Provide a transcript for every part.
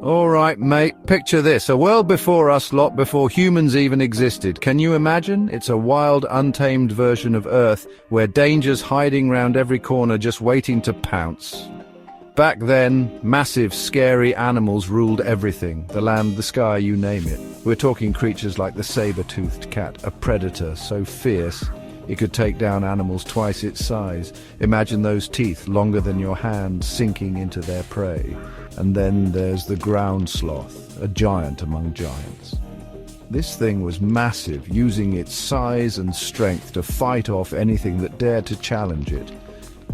All right, mate, picture this. A world before us lot, before humans even existed. Can you imagine? It's a wild, untamed version of Earth, where danger's hiding round every corner just waiting to pounce. Back then, massive, scary animals ruled everything. The land, the sky, you name it. We're talking creatures like the saber-toothed cat, a predator so fierce it could take down animals twice its size. Imagine those teeth, longer than your hand, sinking into their prey. And then there's the ground sloth, a giant among giants. This thing was massive, using its size and strength to fight off anything that dared to challenge it.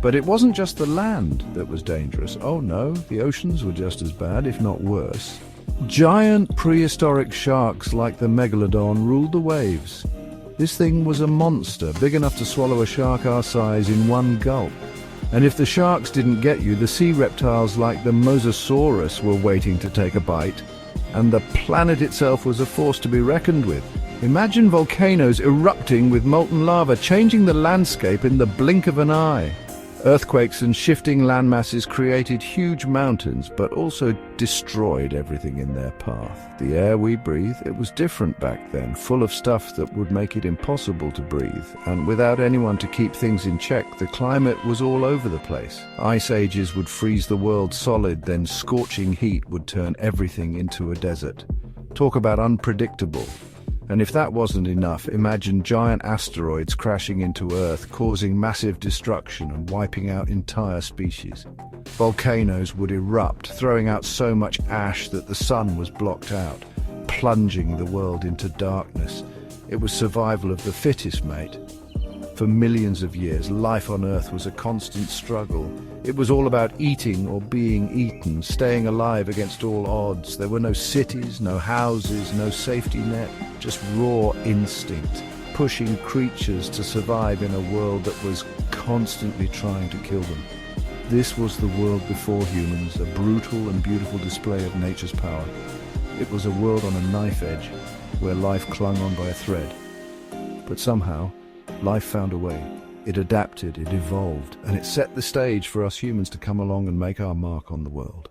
But it wasn't just the land that was dangerous. Oh no, the oceans were just as bad, if not worse. Giant prehistoric sharks like the megalodon ruled the waves. This thing was a monster, big enough to swallow a shark our size in one gulp. And if the sharks didn't get you, the sea reptiles like the Mosasaurus were waiting to take a bite. And the planet itself was a force to be reckoned with. Imagine volcanoes erupting with molten lava, changing the landscape in the blink of an eye. Earthquakes and shifting landmasses created huge mountains, but also destroyed everything in their path. The air we breathe, it was different back then, full of stuff that would make it impossible to breathe. And without anyone to keep things in check, the climate was all over the place. Ice ages would freeze the world solid, then scorching heat would turn everything into a desert. Talk about unpredictable. And if that wasn't enough, imagine giant asteroids crashing into Earth, causing massive destruction and wiping out entire species. Volcanoes would erupt, throwing out so much ash that the sun was blocked out, plunging the world into darkness. It was survival of the fittest, mate. For millions of years, life on Earth was a constant struggle. It was all about eating or being eaten, staying alive against all odds. There were no cities, no houses, no safety net, just raw instinct, pushing creatures to survive in a world that was constantly trying to kill them. This was the world before humans, a brutal and beautiful display of nature's power. It was a world on a knife edge, where life clung on by a thread. But somehow, life found a way. It adapted, it evolved, and it set the stage for us humans to come along and make our mark on the world.